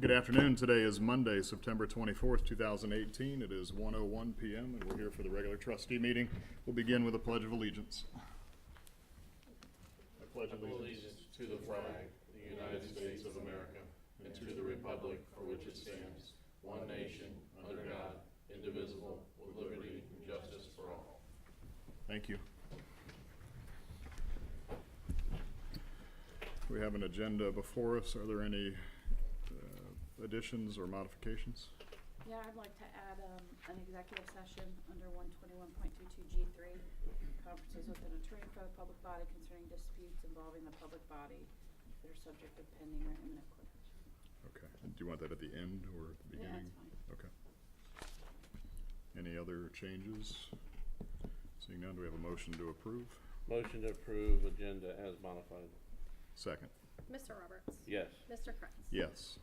Good afternoon. Today is Monday, September 24th, 2018. It is 1:01 p.m. and we're here for the regular trustee meeting. We'll begin with a Pledge of Allegiance. I pledge allegiance to the flag, the United States of America, and to the republic for which it stands, one nation, under God, indivisible, with liberty and justice for all. Thank you. We have an agenda before us. Are there any additions or modifications? Yeah, I'd like to add an executive session under 121.22G3, conferences with an attorney for the public body concerning disputes involving the public body that are subject of pending or imminent court action. Okay. Do you want that at the end or at the beginning? Yeah, that's fine. Okay. Any other changes? Seeing none, do we have a motion to approve? Motion to approve agenda as modified. Second. Mr. Roberts. Yes. Mr. Kratz. Yes.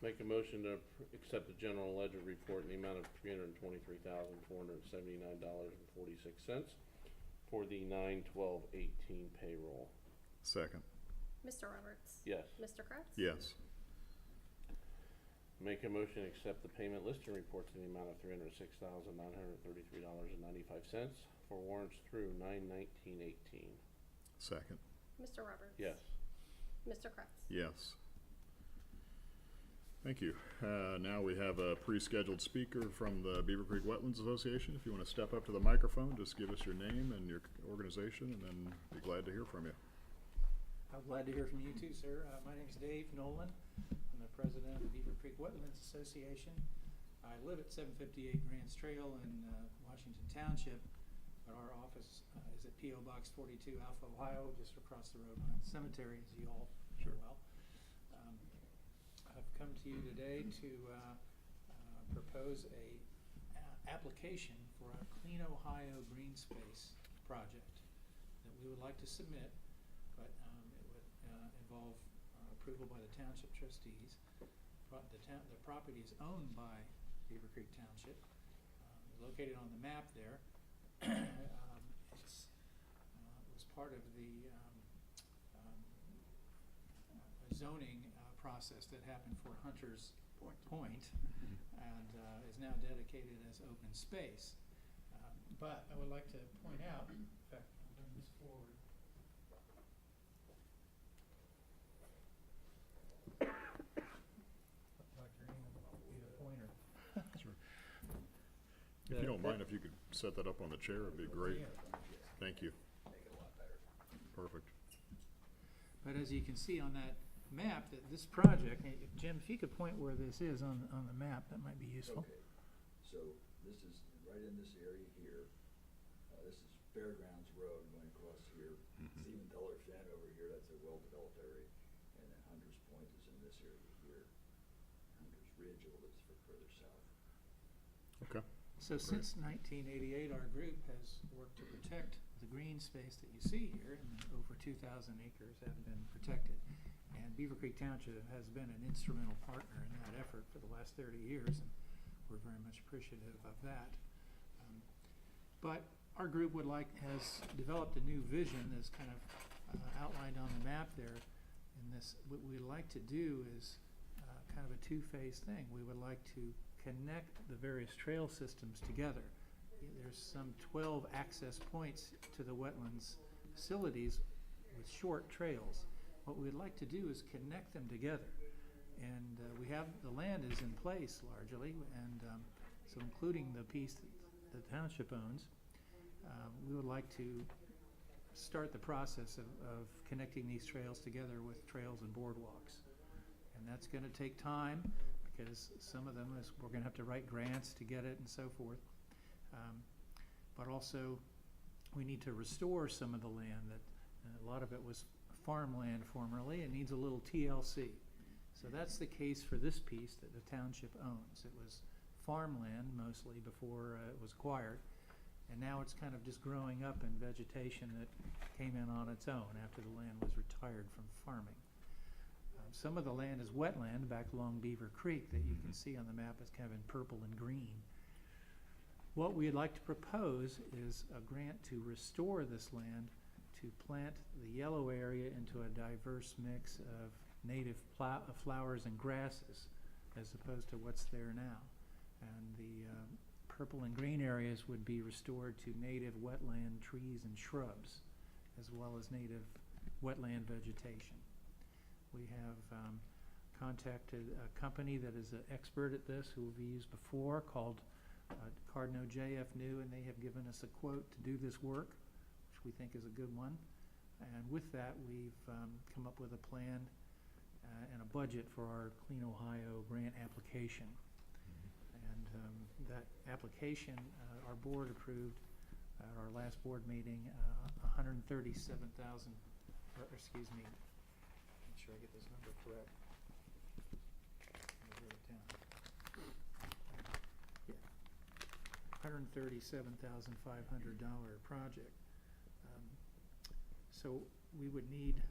Make a motion to accept the general ledger report in the amount of $323,479.46 for the 9/12/18 payroll. Second. Mr. Roberts. Yes. Mr. Kratz. Yes. Make a motion to accept the payment listing reports in the amount of $306,933.95 for warrants through 9/19/18. Second. Mr. Roberts. Yes. Mr. Kratz. Yes. Thank you. Now we have a pre-scheduled speaker from the Beavercreek Wetlands Association. If you want to step up to the microphone, just give us your name and your organization, and then be glad to hear from you. I'm glad to hear from you too, sir. My name is Dave Nolan. I'm the president of the Beavercreek Wetlands Association. I live at 758 Grants Trail in Washington Township, but our office is at P.O. Box 42, Alpha, Ohio, just across the road from the cemetery, as you all know well. I've come to you today to propose a application for a Clean Ohio Green Space project that we would like to submit, but it would involve approval by the township trustees. The property is owned by Beavercreek Township. Located on the map there. It was part of the zoning process that happened for Hunters Point and is now dedicated as open space. But I would like to point out, in fact, I'll bring this forward. Dr. Ian, need a pointer. Sure. If you don't mind, if you could set that up on the chair, it'd be great. Thank you. Perfect. But as you can see on that map, that this project, Jim, if you could point where this is on the map, that might be useful. Okay, so this is right in this area here. This is Fairgrounds Road going across here. Stephen Teller Fen over here, that's a well-developed area. And then Hunters Point is in this area here. Hunters Ridge a little bit further south. Okay. So since 1988, our group has worked to protect the green space that you see here, and over 2,000 acres have been protected. And Beavercreek Township has been an instrumental partner in that effort for the last 30 years, and we're very much appreciative of that. But our group has developed a new vision that's kind of outlined on the map there. And what we'd like to do is kind of a two-phase thing. We would like to connect the various trail systems together. There's some 12 access points to the wetlands facilities with short trails. What we'd like to do is connect them together, and the land is in place largely, and so including the piece that the township owns, we would like to start the process of connecting these trails together with trails and boardwalks, and that's going to take time because some of them we're going to have to write grants to get it and so forth, but also we need to restore some of the land that a lot of it was farmland formerly. It needs a little TLC. So that's the case for this piece that the township owns. It was farmland mostly before it was acquired, and now it's kind of just growing up in vegetation that came in on its own after the land was retired from farming. Some of the land is wetland back along Beaver Creek that you can see on the map is kind of in purple and green. What we'd like to propose is a grant to restore this land to plant the yellow area into a diverse mix of native flowers and grasses as opposed to what's there now. And the purple and green areas would be restored to native wetland trees and shrubs, as well as native wetland vegetation. We have contacted a company that is an expert at this who we've used before called Cardno JF New, and they have given us a quote to do this work, which we think is a good one. And with that, we've come up with a plan and a budget for our Clean Ohio grant application. And that application, our board approved at our last board meeting, $137,000, or excuse me, make sure I get this number correct. Let me write it down. $137,500 project. So we would need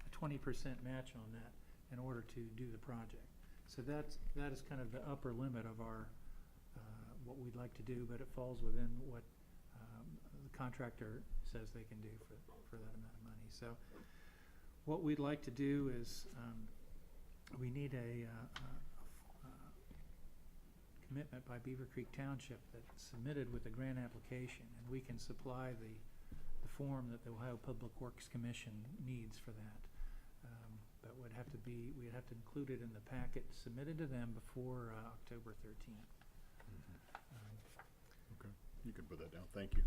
a 20% match on that in order to do the project. So that is kind of the upper limit of our what we'd like to do, but it falls within what the contractor says they can do for that amount of money. So what we'd like to do is we need a commitment by Beavercreek Township that's submitted with the grant application, and we can supply the form that the Ohio Public Works Commission needs for that. But we'd have to include it in the packet submitted to them before October 13th. Okay, you can put that down, thank you.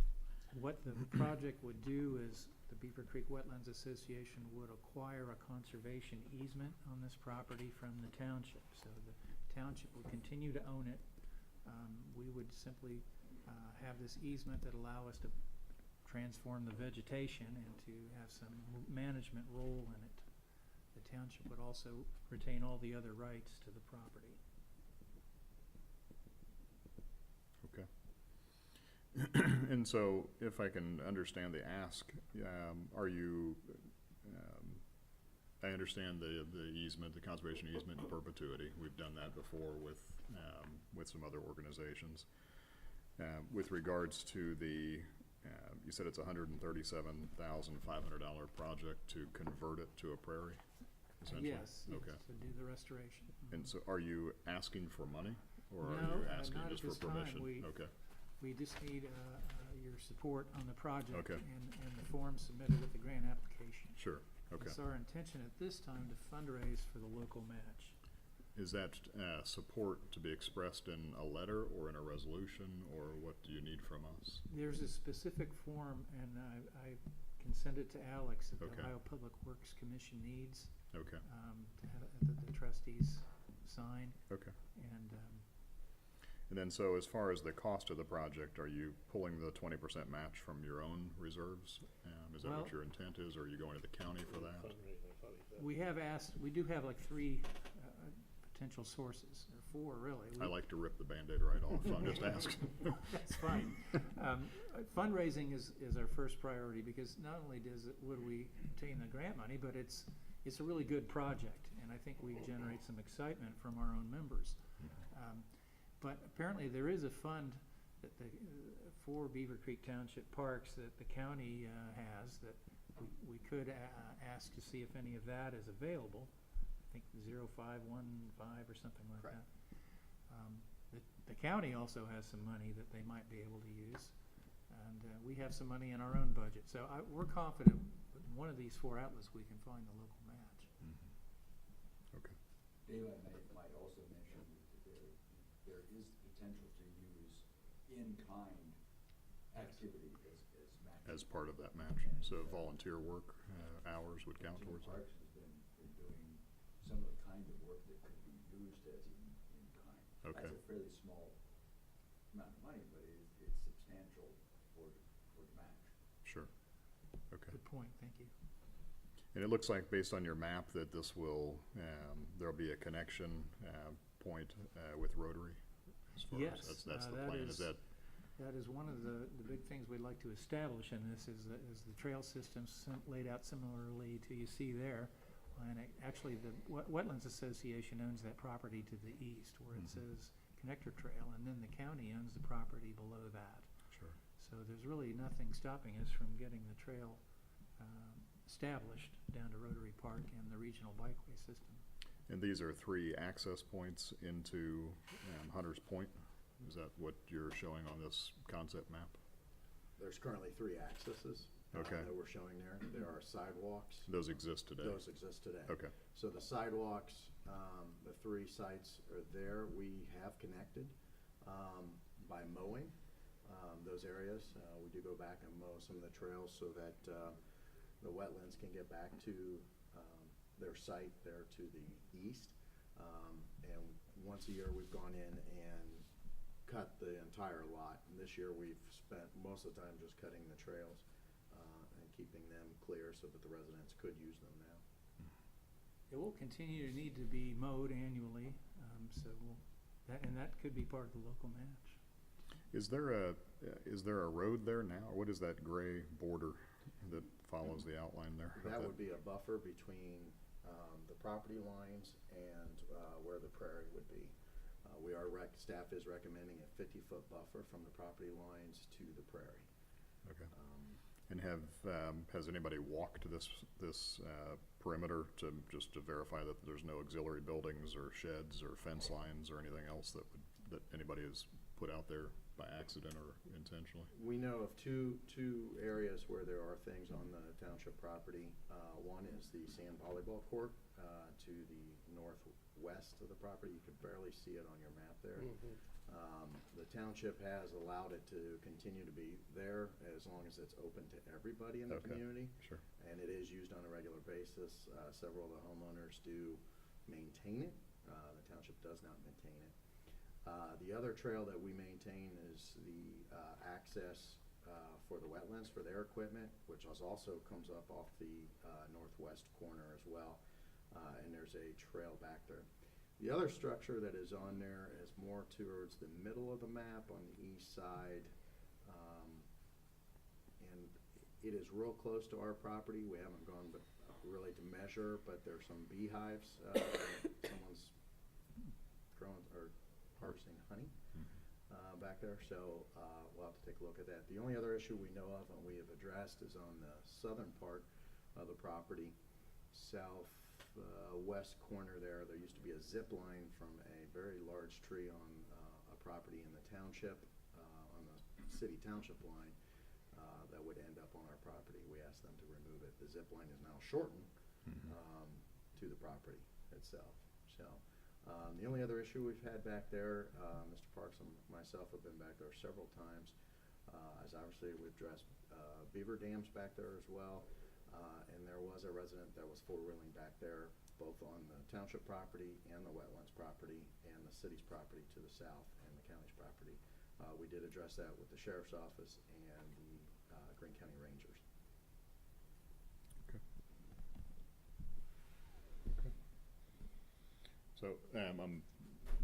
What the project would do is the Beavercreek Wetlands Association would acquire a conservation easement on this property from the township. So the township would continue to own it. We would simply have this easement that allow us to transform the vegetation and to have some management role in it. The township would also retain all the other rights to the property. Okay. And so, if I can understand the ask, are you, I understand the easement, the conservation easement in perpetuity. We've done that before with some other organizations. With regards to the, you said it's $137,500 project to convert it to a prairie, essentially? Yes, Okay. yes, to do the restoration. And so, are you asking for money, or are No, you asking not at just for this time. permission? We- Okay. We just need your support on the project Okay. and the form submitted with the grant application. Sure. Okay. It's our intention at this time to fundraise for the local match. Is that support to be expressed in a letter or in a resolution, or what do you need from us? There's a specific form, and I can send it to Alex that the Okay. Ohio Public Works Commission needs Okay. to have the trustees sign. Okay. And And then, so as far as the cost of the project, are you pulling the 20% match from your own reserves? Is that Well- what your intent is, or are you going to the county for that? we do have like 3 potential sources, or 4 really. I like to rip the Band-Aid right off, I'm just asking. That's fine. Fundraising is our first priority, because not only would we obtain the grant money, but it's a really good project, and I think we generate some excitement from our own members. But apparently there is a fund that for Beavercreek Township Parks that the county has, that we could ask to see if any of that is available. I think 0515 or something like that. The county also has some money that they might be able to use, and we have some money in our own budget. So we're confident that in one of these 4 outlets we can find the local match. Okay. Dave, I might also mention that there is potential to use in-kind activity as matching. As part of that match, so volunteer work, hours would count towards that? Parks has been doing some of the kind of work that could be used as in-kind. Okay. That's a fairly small amount of money, but it's substantial for the match. Sure. Okay. Good point, thank you. And it looks like, based on your map, that this will, there'll be a connection point with Rotary? As far Yes, as that's the that plan, is that? That is one of the big things we'd like to establish in this, is the trail system laid out similarly to you see there. And actually, the Wetlands Association owns that property to the east, where it says Connector Trail, and then the county owns the property below that. Sure. So there's really nothing stopping us from getting the trail established down to Rotary Park and the regional bikeway system. And these are 3 access points into Hunters Point? Is that what you're showing on this concept map? There's currently 3 accesses Okay. that we're showing there. There are sidewalks. Those exist today? Those exist today. Okay. So the sidewalks, the 3 sites are there. We have connected by mowing those areas. We do go back and mow some of the trails so that the wetlands can get back to their site there to the east. And once a year, we've gone in and cut the entire lot. And this year, we've spent most of the time just cutting the trails and keeping them clear so that the residents could use them now. It will continue to need to be mowed annually, and that could be part of the local match. Is there a road there now? Or what is that gray border that follows the outline there? That would be a buffer between the property lines and where the prairie would be. Staff is recommending a 50-foot buffer from the property lines to the prairie. Okay. And has anybody walked this perimeter to verify that there's no auxiliary buildings or sheds or fence lines or anything else that anybody has put out there by accident or intentionally? We know of two areas where there are things on the township property. One is the sand volleyball court to the northwest of the property. You can barely see it on your map there. The township has allowed it to continue to be there as long as it's open to everybody in the community. Sure. And it is used on a regular basis. Several of the homeowners do maintain it. The township does not maintain it. The other trail that we maintain is the access for the wetlands for their equipment, which also comes up off the northwest corner as well. And there's a trail back there. The other structure that is on there is more towards the middle of the map on the east side. And it is real close to our property. We haven't gone really to measure, but there's some beehives. Someone's growing or harvesting honey back there, so we'll have to take a look at that. The only other issue we know of and we have addressed is on the southern part of the property, southwest corner there. There used to be a zip line from a very large tree on a property in the township, on the city township line, that would end up on our property. We asked them to remove it. The zip line is now shortened to the property itself. So the only other issue we've had back there, Mr. Parks and myself have been back there several times, as obviously we've addressed beaver dams back there as well. And there was a resident that was four-wheeling back there, both on the township property and the wetlands property and the city's property to the south and the county's property. We did address that with the sheriff's office and the Greene County Rangers. Okay. So I'm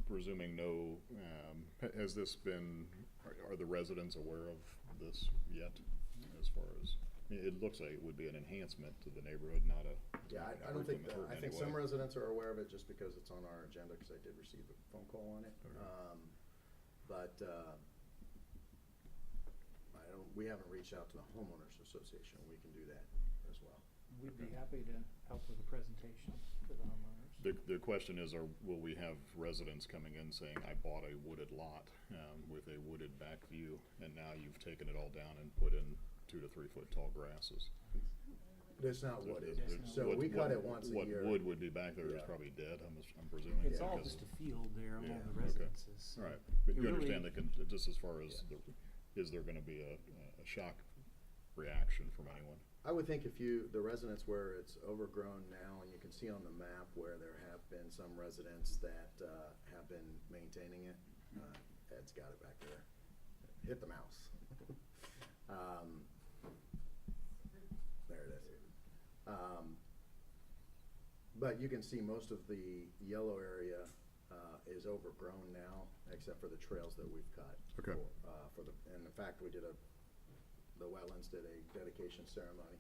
presuming has this been, are the residents aware of this yet as far as? It looks like it would be an enhancement to the neighborhood, not a. Yeah, I don't think, I think some residents are aware of it just because it's on our agenda, because I did receive a phone call on it. Okay. We haven't reached out to the homeowners association. We can do that as well. We'd be happy to help with a presentation to the homeowners. The question is, will we have residents coming in saying, I bought a wooded lot with a wooded back view, and now you've taken it all down and put in 2 to 3 foot tall grasses? It's not wooded. It's So we cut it once a year. What wood would be back there is Yeah. probably dead, I'm presuming. It's all because- just a field there among Yeah, the okay. residences. All right, but you It really- understand just as far as, is there gonna be a shock reaction from anyone? I would think if the residents where it's overgrown now, and you can see on the map where there have been some residents that have been maintaining it. Ed's got it back there. Hit the mouse. There it is. But you can see most of the yellow area is overgrown now, except for the trails that we've cut. Okay. And in fact, the wetlands did a dedication ceremony,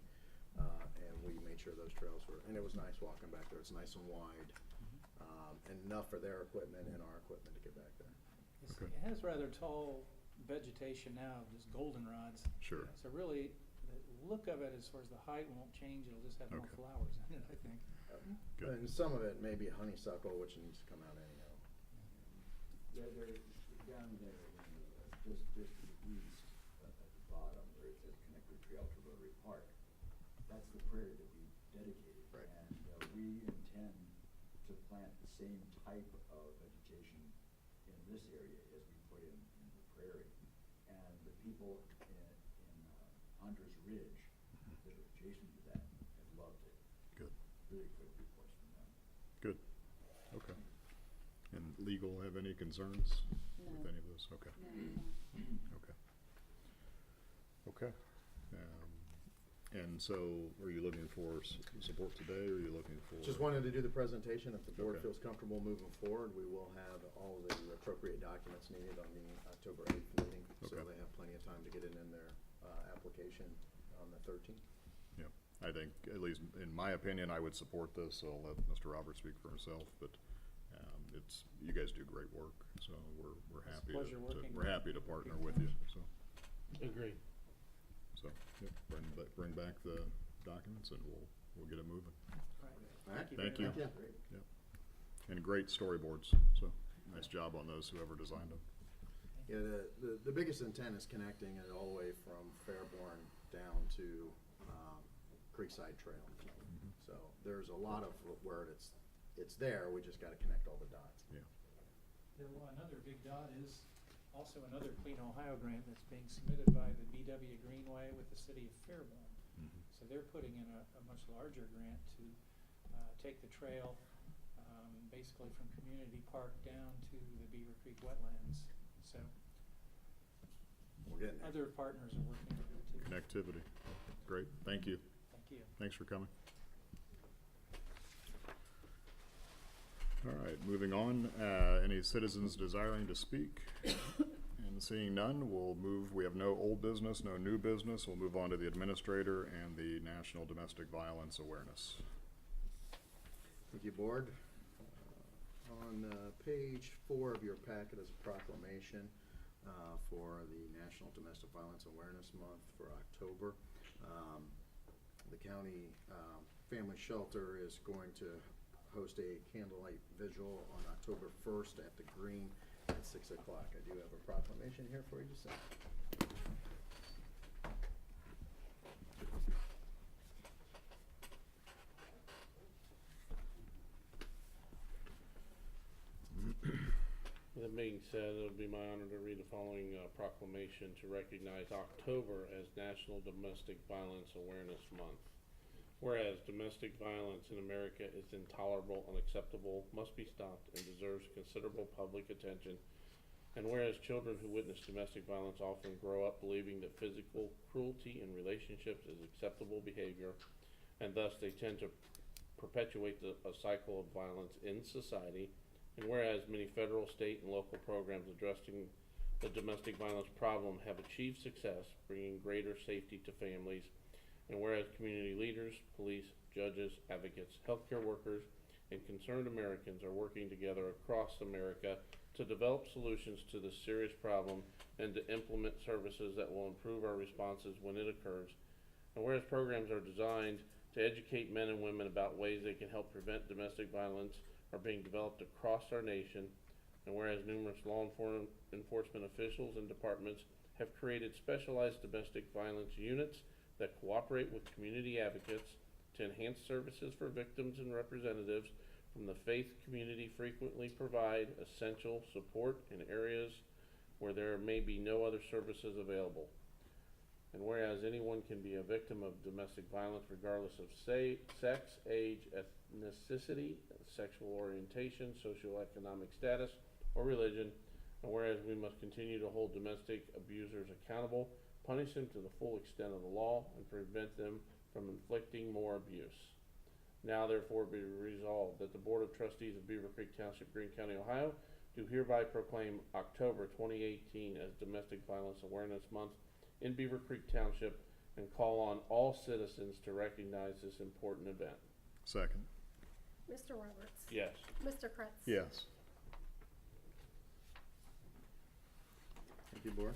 and we made sure those trails were, and it was nice walking back there. It's nice and wide, and enough for their equipment and our equipment to get back there. It has rather tall vegetation now, just goldenrods. Sure. So really, the look of it, as far as the height, won't change. It'll just have more Okay. flowers in it, I think. Good. And some of it may be honeysuckle, which needs to come out anyhow. There, down there, just to the east, at the bottom, where it says Connector Trail to Rotary Park, that's the prairie that we dedicated. Right. And we intend to plant the same type of vegetation in this area as we put in the prairie. And the people in Hunters Ridge that are adjacent to that have loved it. Good. Really good reports from them. Good. Okay. And legal have any concerns No. with any of this? Okay. No. Okay. Okay. And so, are you looking for support today, or are you looking for? Just wanted to do the presentation. If the board Okay. feels comfortable moving forward, we will have all the appropriate documents needed on the October 8th meeting. So Okay. they have plenty of time to get it in their application on the 13th. Yeah, I think, at least in my opinion, I would support this. I'll let Mr. Roberts speak for himself, but you guys do great work, so we're It's a happy pleasure working we're with happy to partner with you, so. Agreed. So, yeah, bring back the documents and we'll get it moving. Right. All right. Thank you. very much. Great. Yep. And great storyboards, so nice job on those, whoever designed them. Yeah, the biggest intent is connecting it all the way from Fairborn down to Creekside Trail. So there's a lot of where it's there, we just gotta connect all the dots. Yeah, Well, another big dot is also another Clean Ohio grant that's being submitted by the BW Greenway with the city of Fairborn. So they're putting in a much larger grant to take the trail basically from Community Park down to the Beavercreek Wetlands. So We're getting there. other partners are working on it too. connectivity, great, thank you. Thank you. Thanks for coming. All right, moving on, any citizens desiring to speak? And seeing none, we have no old business, no new business. We'll move on to the administrator and the National Domestic Violence Awareness. Thank you, Board. On page 4 of your packet is a proclamation for the National Domestic Violence Awareness Month for October. The county family shelter is going to host a candlelight vigil on October 1st at the Green at 6 o'clock. I do have a proclamation here for you to sign. That being said, it would be my honor to read the following proclamation to recognize October as National Domestic Violence Awareness Month. Whereas domestic violence in America is intolerable, unacceptable, must be stopped, and deserves considerable public attention. And whereas children who witness domestic violence often grow up believing that physical cruelty in relationships is acceptable behavior, and thus they tend to perpetuate a cycle of violence in society. And whereas many federal, state, and local programs addressing the domestic violence problem have achieved success, bringing greater safety to families. And whereas community leaders, police, judges, advocates, healthcare workers, and concerned Americans are working together across America to develop solutions to this serious problem and to implement services that will improve our responses when it occurs. And whereas programs are designed to educate men and women about ways they can help prevent domestic violence are being developed across our nation. And whereas numerous law enforcement officials and departments have created specialized domestic violence units that cooperate with community advocates to enhance services for victims and representatives from the faith community frequently provide essential support in areas where there may be no other services available. And whereas anyone can be a victim of domestic violence regardless of sex, age, ethnicity, sexual orientation, socioeconomic status, or religion, and whereas we must continue to hold domestic abusers accountable, punish them to the full extent of the law, and prevent them from inflicting more abuse. Now therefore be resolved that the Board of Trustees of Beavercreek Township, Greene County, Ohio, do hereby proclaim October 2018 as Domestic Violence Awareness Month in Beavercreek Township and call on all citizens to recognize this important event. Second. Mr. Roberts. Yes. Mr. Kretz. Yes. Thank you, Board.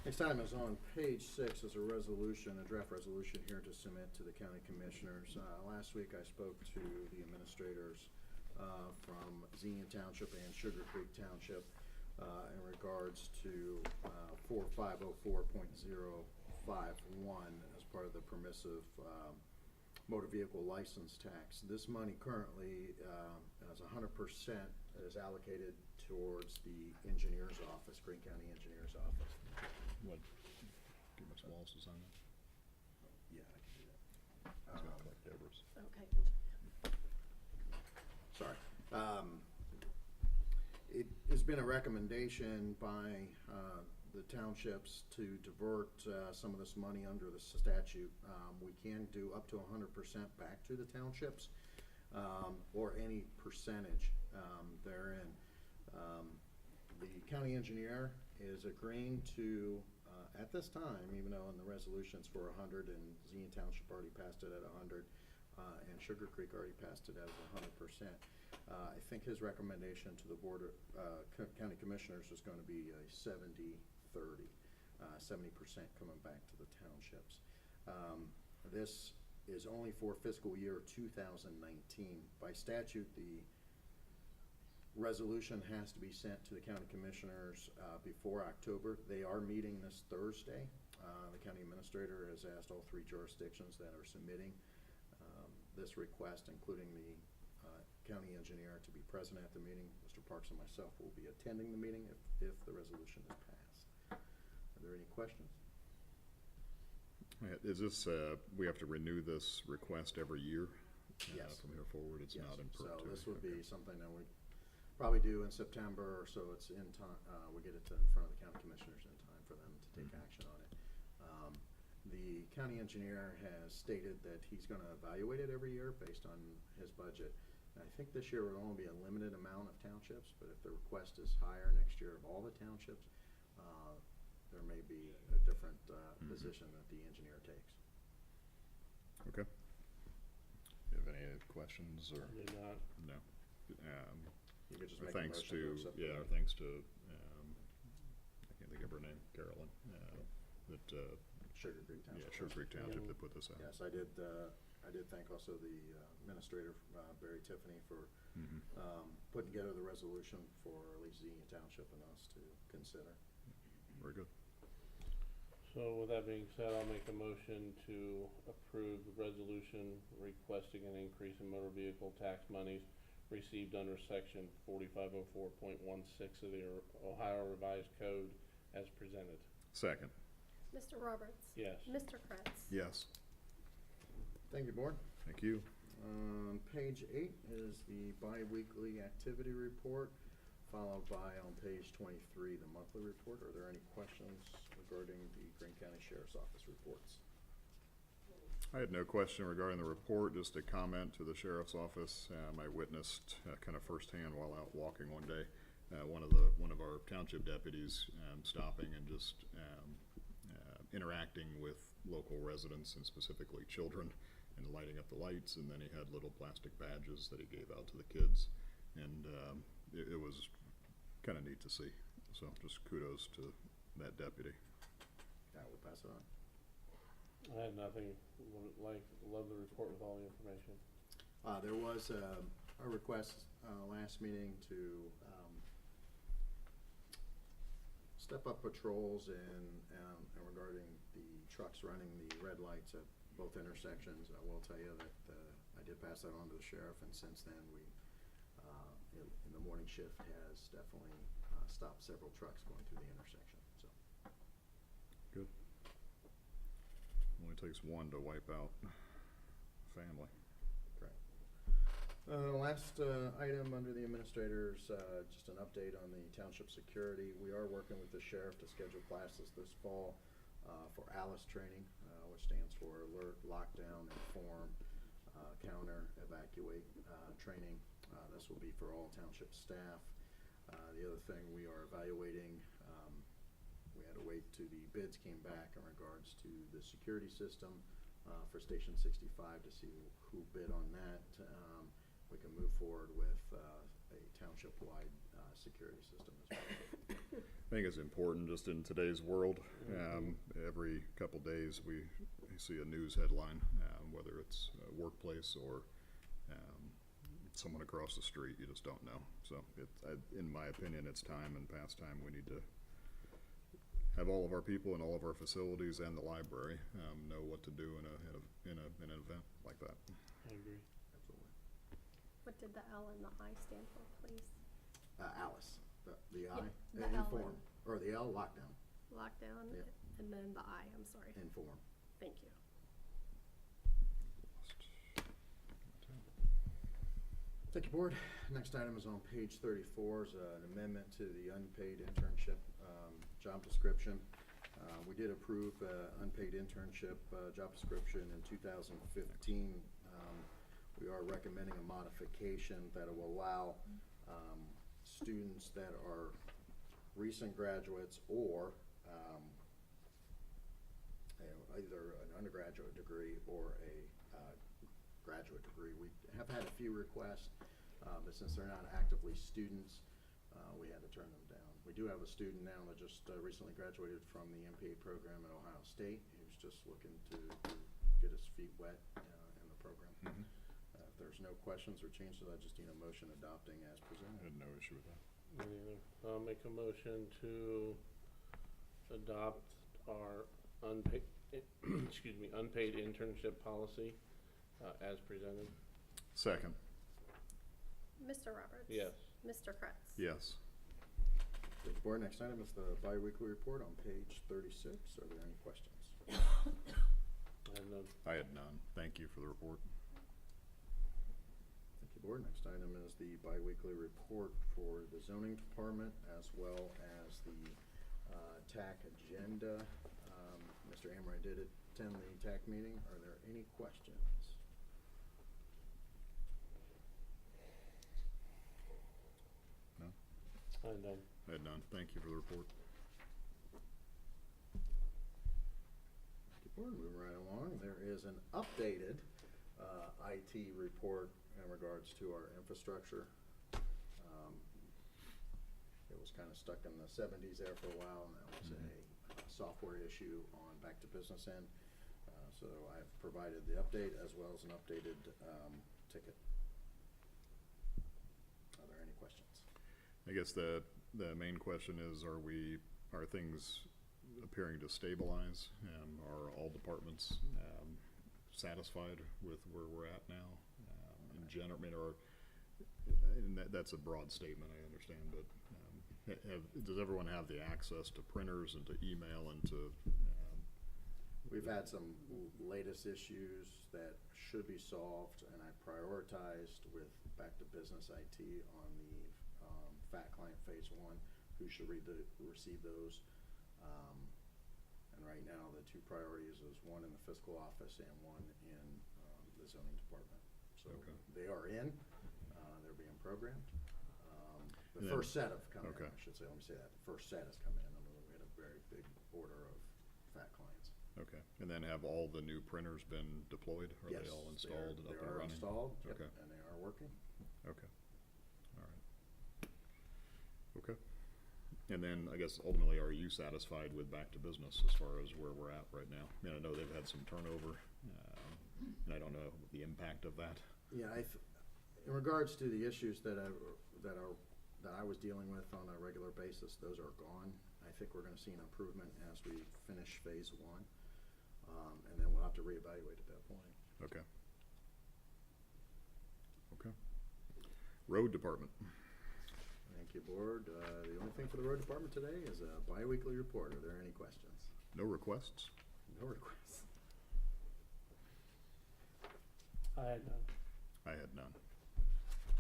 Next item is on page 6 is a resolution, a draft resolution here to submit to the county commissioners. Last week I spoke to the administrators from Xenia Township and Sugar Creek Township in regards to 4504.051 as part of the permissive motor vehicle license tax. This money currently as 100% is allocated towards the engineer's office, Greene County Engineer's Office. What, give Ms. Wallace to sign that? Yeah, I can do that. He's gonna collect Deborah's. Okay, Sorry. It has been a recommendation by the townships to divert some of this money under the statute. We can do up to 100% back to the townships, or any percentage therein. The county engineer is agreeing to, at this time, even though in the resolutions for 100 and Xenia Township already passed it at 100, and Sugar Creek already passed it at 100%. I think his recommendation to the Board of County Commissioners is going to be a 70-30, 70% coming back to the townships. This is only for fiscal year 2019. By statute, the resolution has to be sent to the county commissioners before October. They are meeting this Thursday. The county administrator has asked all 3 jurisdictions that are submitting this request, including the county engineer, to be present at the meeting. Mr. Parks and myself will be attending the meeting if the resolution is passed. Are there any questions? Is this, we have to renew this request every year? Yes. From here forward, it's Yes. not in So perpetuity? this would be Okay. something that we probably do in September, or so it's in time, we get it in front of the county commissioners in time for them to take action on it. The county engineer has stated that he's gonna evaluate it every year based on his budget. And I think this year will only be a limited amount of townships, but if the request is higher next year of all the townships, there may be a different position that the engineer takes. Okay. You have any questions or? I do not. No. You could just Our make a thanks motion to to, accept yeah, the- our thanks to, I can't think of her name, Carolyn, that, Sugar Creek yeah, Township. Sugar Creek Township Yeah. that put this out. Yes, I did thank also the administrator, Barry Tiffany, for Mhm. putting together the resolution for at least Xenia Township and us to consider. Very good. So with that being said, I'll make a motion to approve the resolution requesting an increase in motor vehicle tax monies received under section 4504.16 of the Ohio Revised Code as presented. Second. Mr. Roberts? Yes. Mr. Kretz? Yes. Thank you, Board. Thank you. Page 8 is the bi-weekly activity report, followed by on page 23, the monthly report. Are there any questions regarding the Greene County Sheriff's Office reports? I had no question regarding the report, just a comment to the sheriff's office. I witnessed kind of firsthand while out walking one day, one of our township deputies stopping and just interacting with local residents and specifically children and lighting up the lights, and then he had little plastic badges that he gave out to the kids, and it was kind of neat to see. So just kudos to that deputy. I will pass it on. I had nothing. Love the report with all the information. There was a request last meeting to step up patrols and regarding the trucks running the red lights at both intersections. I will tell you that I did pass that on to the sheriff, and since then we, in the morning shift, has definitely stopped several trucks going through the intersection. So. Good. Only takes one to wipe out family. Correct. Last item under the administrators, just an update on the Township Security. We are working with the sheriff to schedule classes this fall for ALICE training, which stands for Alert, Lockdown, Inform, Counter, Evacuate training. This will be for all township staff. The other thing we are evaluating, we had to wait till the bids came back in regards to the security system for Station 65 to see who bid on that. We can move forward with a township-wide security system as well. I think it's important just in today's world. Every couple days we see a news headline, whether it's a workplace or someone across the street. You just don't know. So, in my opinion, it's time and past time we need to have all of our people in all of our facilities and the library know what to do in an event like that. I agree. Absolutely. What did the L and the I stand for, please? Alice, the I, the L inform, and- or the L, lockdown, Lockdown, Yeah. and then the I, I'm sorry. inform. Thank you. Thank you, Board. Next item is on page 34, is an amendment to the unpaid internship job description. We did approve unpaid internship job description in 2015. We are recommending a modification that will allow students that are recent graduates or either an undergraduate degree or a graduate degree. We have had a few requests, but since they're not actively students, we had to turn them down. We do have a student now that just recently graduated from the MPA program at Ohio State. He was just looking to get his feet wet in the program. If there's no questions or changes, I just need a motion adopting as I presented. had no issue with that. Me neither. I'll make a motion to adopt our unpaid, unpaid internship policy as presented. Second. Mr. Roberts? Yes. Mr. Kretz? Yes. Thank you, Board. Next item is the BiWeekly Report on page 36. Are there any questions? And I had none. Thank you for the report. Thank you, Board. Next item is the BiWeekly Report for the Zoning Department as well as the TAC agenda. Mr. Amrine did attend the TAC meeting. Are there any questions? No? I'm done. I had none. Thank you for the report. Thank you, Board. Moving right along, there is an updated IT report in regards to our infrastructure. It was kind of stuck in the 70s there for a while, and that was a software issue on back to business end. So I've provided the update as well as an updated ticket. Are there any questions? I guess the main question is, are things appearing to stabilize? Are all departments satisfied with where we're at now? In general, I mean, and that's a broad statement, I understand, but does everyone have the access to printers and to email and to? We've had some latest issues that should be solved, and I prioritized with back to business IT on the FAT client phase 1, who should receive those. And right now, the two priorities is one in the fiscal office and one in the zoning department. So Okay. they are in, they're being programmed. The And then- first set have come in, okay. I should say, let me say that. The first set has come in. I mean, we had a very big order of FAT clients. Okay, and then have all the new printers been deployed? Are Yes, they all installed and up and They are running? installed, yep, Okay. and they are working. Okay, all right. Okay, and then I guess ultimately, are you satisfied with back to business as far as where we're at right now? I mean, I know they've had some turnover, and I don't know the impact of that. Yeah, in regards to the issues that I was dealing with on a regular basis, those are gone. I think we're gonna see an improvement as we finish phase 1, and then we'll have to reevaluate at that point. Okay. Okay. Road department. Thank you, Board. The only thing for the road department today is a bi-weekly report. Are there any questions? No requests? No requests. I had none. I had none.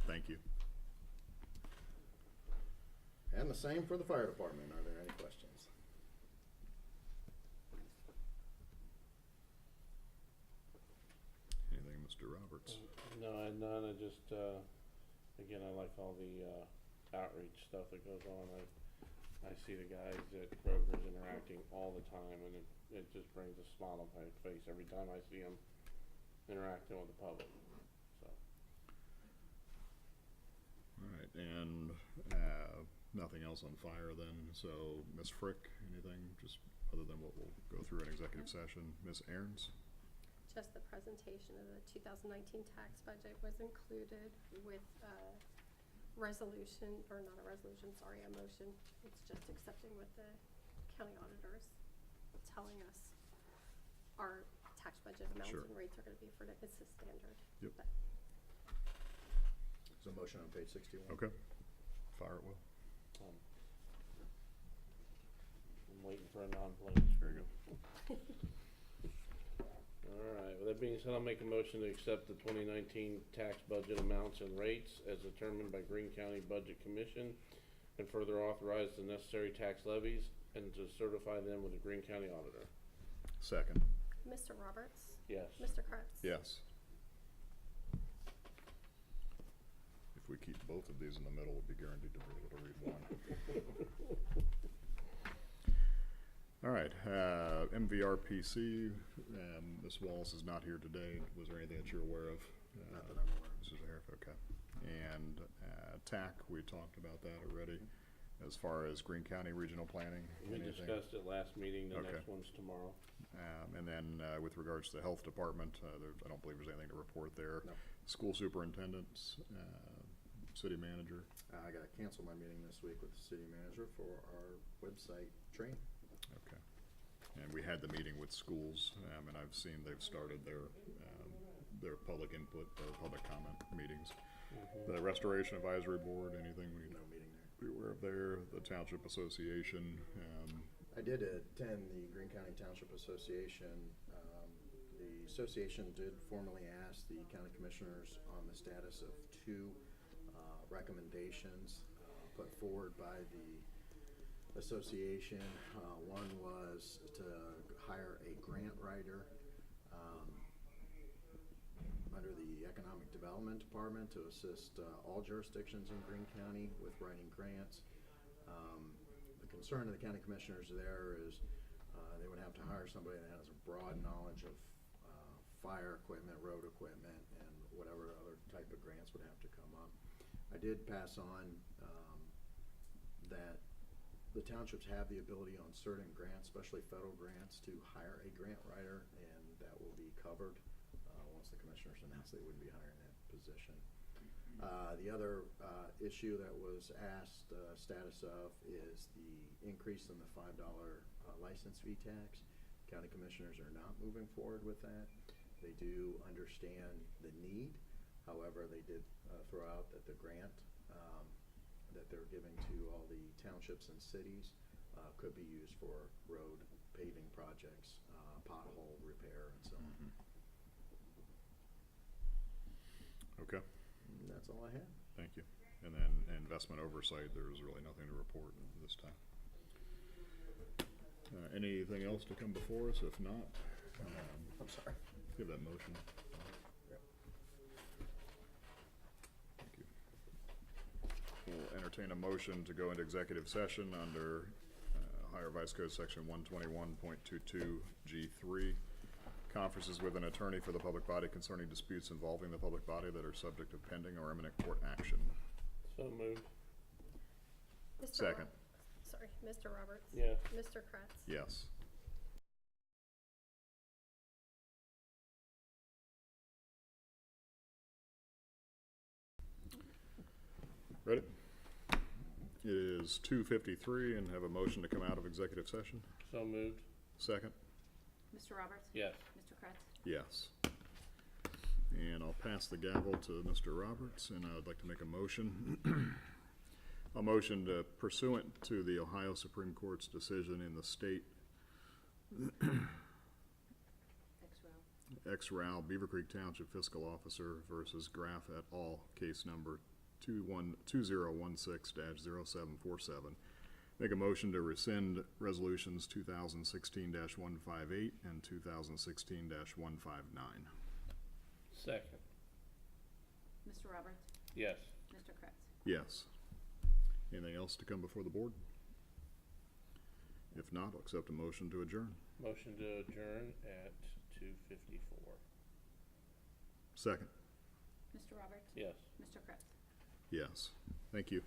Thank you. And the same for the fire department. Are there any questions? Anything, Mr. Roberts? No, I had none. I just, again, I like all the outreach stuff that goes on. I see the guys at Kroger's interacting all the time, and it just brings a smile on my face every time I see them interacting with the public, so. All right, and, nothing else on fire then, so Ms. Frick, anything, just other than what we'll go through in executive session? Ms. Aarons? Just the presentation of the 2019 tax budget was included with a resolution, or not a resolution, sorry, a motion. It's just accepting what the county auditors telling us our tax budget amounts Sure. and rates are gonna be for the, it's the standard. Yep. But There's a motion on page 61. Okay, fire it, Will. I'm waiting for a non-blank. Very good. Alright, with that being said, I'll make a motion to accept the 2019 tax budget amounts and rates as determined by Greene County Budget Commission, and further authorize the necessary tax levies and to certify them with the Greene County Auditor. Second. Mr. Roberts? Yes. Mr. Kretz? Yes. If we keep both of these in the middle, we'll be guaranteed to be able to read one. All right, MVR PC, Ms. Wallace is not here today. Was there anything that you're aware of? Not that I'm aware of. Mrs. Harris, okay. And TAC, we talked about that already. As far as Greene County Regional Planning, We anything? discussed it last meeting, the Okay. next one's tomorrow. And then with regards to the Health Department, I don't believe there's anything to report there. No. School superintendents, city manager. I gotta cancel my meeting this week with the city manager for our website training. Okay. And we had the meeting with schools, and I've seen they've started their public input or public comment meetings. The Restoration Advisory Board, anything we need No to meeting there. be aware of there? The Township Association, I did attend the Greene County Township Association. The association did formally ask the county commissioners on the status of two recommendations put forward by the association. One was to hire a grant writer under the Economic Development Department to assist all jurisdictions in Greene County with writing grants. The concern of the county commissioners there is they would have to hire somebody that has a broad knowledge of fire equipment, road equipment, and whatever other type of grants would have to come up. I did pass on that the townships have the ability on certain grants, especially federal grants, to hire a grant writer, and that will be covered once the commissioners announced they wouldn't be hiring that position. The other issue that was asked status of is the increase in the $5 license fee tax. County commissioners are not moving forward with that. They do understand the need. However, they did throw out that the grant that they're giving to all the townships and cities could be used for road paving projects, pothole repair, and so on. Okay, And that's all I had. thank you. And then investment oversight, there's really nothing to report this time. Anything else to come before us? If not, I'm sorry. give that motion. Thank you. We'll entertain a motion to go into executive session under Ohio Vice Code Section 121.22 G3. Conferences with an attorney for the public body concerning disputes involving the public body that are subject of pending or imminent court action. So moved. Mr. Second. Sorry, Mr. Roberts? Yes. Mr. Kretz? Yes. Ready? It is 2:53 and have a motion to come out of executive session. So moved. Second? Mr. Roberts? Yes. Mr. Kretz? Yes. And I'll pass the gavel to Mr. Roberts, and I would like to make a motion. A motion to pursuant to the Ohio Supreme Court's decision in the state ex rel. Beavercreek Township Fiscal Officer versus Graff et al., case number 2016-0747. Make a motion to rescind resolutions 2016-158 and 2016-159. Second. Mr. Roberts? Yes. Mr. Kretz? Yes. Anything else to come before the board? If not, I'll accept a motion to adjourn. Motion to adjourn at 2:54. Second. Mr. Roberts? Yes. Mr. Kretz? Yes. Thank you.